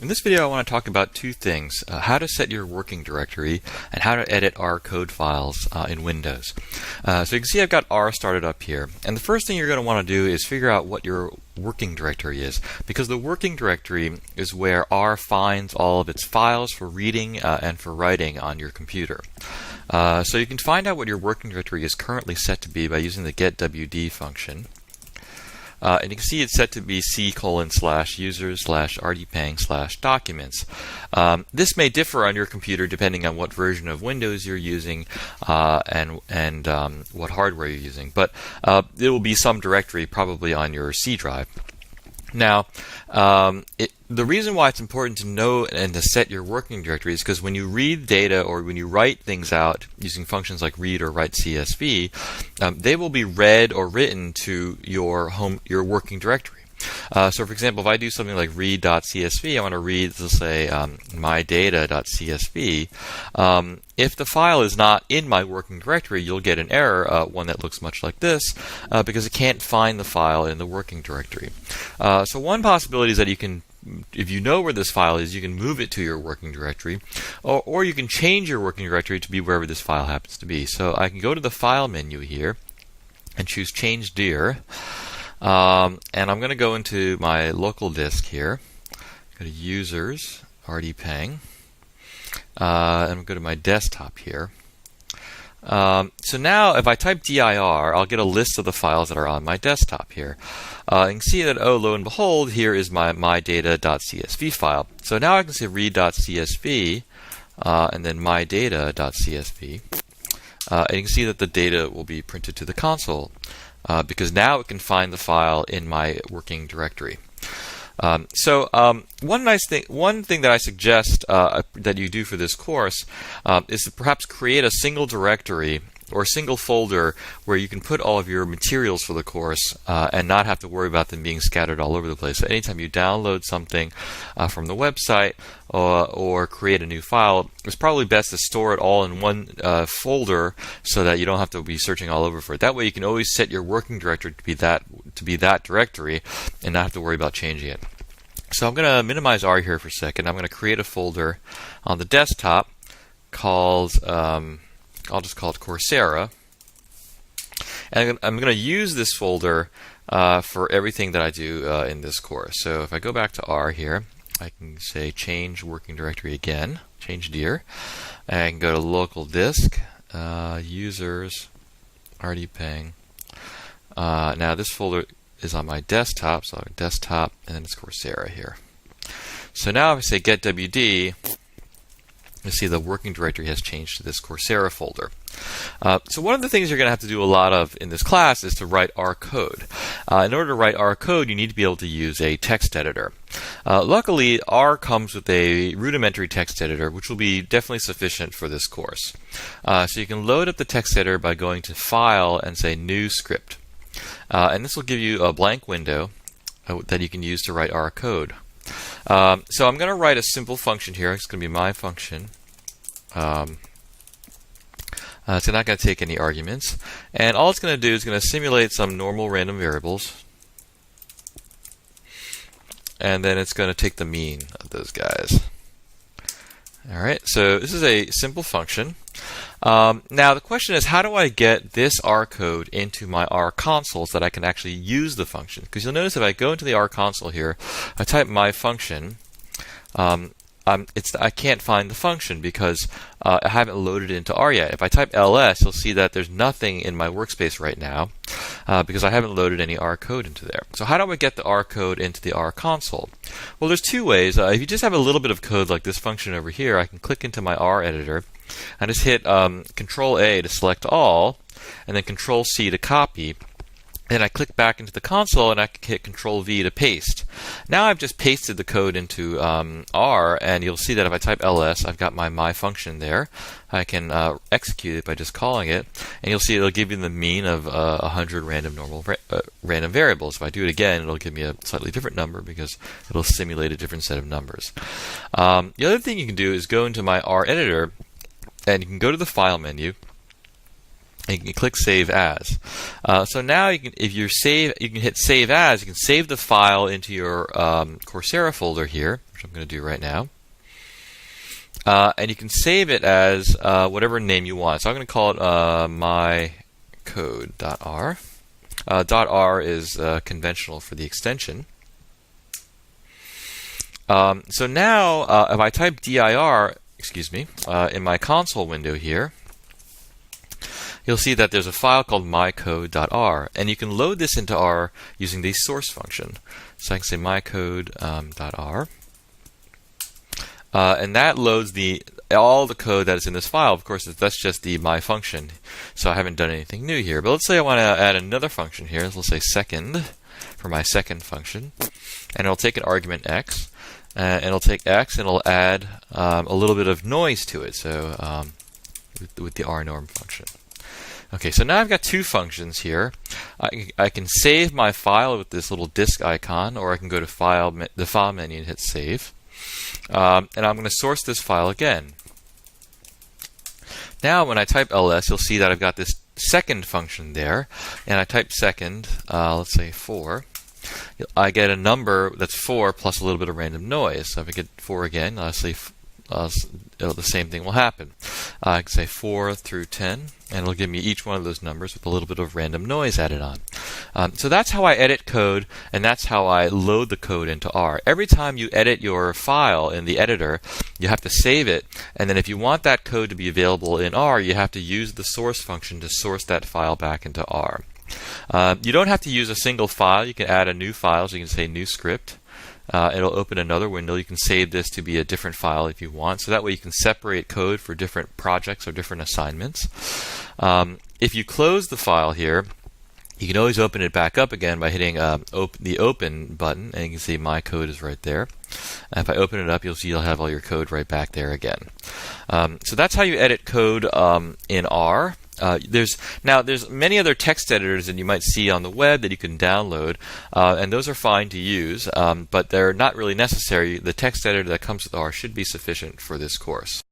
In this video I want to talk about two things, how to set your working directory and how to edit R code files in Windows. So you can see I've got R started up here, and the first thing you're going to want to do is figure out what your working directory is, because the working directory is where R finds all of its files for reading and for writing on your computer. So you can find out what your working directory is currently set to be by using the getwd function. And you can see it's set to be c:/users/rdpang/documents. This may differ on your computer depending on what version of Windows you're using and what hardware you're using. But there will be some directory probably on your C drive. Now, the reason why it's important to know and to set your working directory is because when you read data or when you write things out using functions like read or write CSV, they will be read or written to your working directory. So, for example, if I do something like read.csv, I want to read, let's say, mydata.csv. If the file is not in my working directory, you'll get an error, one that looks much like this, because it can't find the file in the working directory. So one possibility is that you can, if you know where this file is, you can move it to your working directory, or you can change your working directory to be wherever this file happens to be. So I can go to the File menu here and choose Change Dir. And I'm going to go into my local disk here, go to Users, rdpang, and I'm going to go to my desktop here. So now if I type dir, I'll get a list of the files that are on my desktop here. You can see that, oh, lo and behold, here is my mydata.csv file. So now I can say read.csv and then mydata.csv. And you can see that the data will be printed to the console. Because now it can find the file in my working directory. One thing that I suggest that you do for this course is to perhaps create a single directory or a single folder where you can put all of your materials for the course and not have to worry about them being scattered all over the place. So anytime you download something from the website or create a new file, it's probably best to store it all in one folder so that you don't have to be searching all over for it. That way you can always set your working directory to be that directory and not have to worry about changing it. So I'm going to minimize R here for a second. I'm going to create a folder on the desktop called I'll just call it Coursera, and I'm going to use this folder for everything that I do in this course. So if I go back to R here, I can say change working directory again, change dir, and I can go to local disk, users, rdpang. Now this folder is on my desktop, so desktop, and then it's Coursera here. So now if I say getwd, you see the working directory has changed to this Coursera folder. So one of the things you're going to have to do a lot of in this class is to write R code. In order to write R code, you need to be able to use a text editor. Luckily, R comes with a rudimentary text editor, which will be definitely sufficient for this course. So you can load up the text editor by going to File and say New Script. And this will give you a blank window that you can use to write R code. So I'm going to write a simple function here. It's going to be my function. It's not going to take any arguments. And all it's going to do is going to simulate some normal random variables. And then it's going to take the mean of those guys. Alright, so this is a simple function. Now the question is, how do I get this R code into my R console so that I can actually use the function? Because you'll notice if I go into the R console here, I type my function, I can't find the function because I haven't loaded it into R yet. If I type ls, you'll see that there's nothing in my workspace right now because I haven't loaded any R code into there. So how do I get the R code into the R console? Well, there's two ways. If you just have a little bit of code like this function over here, I can click into my R editor and just hit Control A to select all, and then Control C to copy. Then I click back into the console and I can hit Control V to paste. Now I've just pasted the code into R, and you'll see that if I type ls, I've got my function there. I can execute it by just calling it, and you'll see it'll give you the mean of 100 random variables. If I do it again, it'll give me a slightly different number because it'll simulate a different set of numbers. The other thing you can do is go into my R editor, and you can go to the File menu, And you can click Save As. So now you can, if you can hit Save As. You can save the file into your Coursera folder here, which I'm going to do right now. And you can save it as whatever name you want. So I'm going to call it mycode.r. .r is conventional for the extension. So now, if I type dir, in my console window here, you'll see that there's a file called mycode.r, and you can load this into R using the source function. So I can say mycode.r, and that loads all the code that is in this file. Of course, that's just the my function, so I haven't done anything new here. But let's say I want to add another function here. So let's say second for my second function, and it'll take an argument x, and it'll take x and it'll add a little bit of noise to it. So with the rnorm function. Okay, so now I've got two functions here. I can save my file with this little disk icon, or I can go to the file menu and hit save. And I'm going to source this file again. Now when I type ls, you'll see that I've got this second function there, and I type second, let's say 4. I get a number that's 4 plus a little bit of random noise. So if I get 4 again, I'll say the same thing will happen. I can say 4 through 10, and it'll give me each one of those numbers with a little bit of random noise added on. So that's how I edit code, and that's how I load the code into R. Every time you edit your file in the editor, you have to save it, and then if you want that code to be available in R, you have to use the source function to source that file back into R. You don't have to use a single file. You can add a new file, so you can say new script. It'll open another window. You can save this to be a different file if you want, so that way you can separate code for different projects or different assignments. If you close the file here, you can always open it back up again by hitting the open button, and you can see my code is right there. And if I open it up, you'll see you'll have all your code right back there again. So that's how you edit code in R. There's many other text editors that you might see on the web that you can download, and those are fine to use, but they're not really necessary. The text editor that comes with R should be sufficient for this course.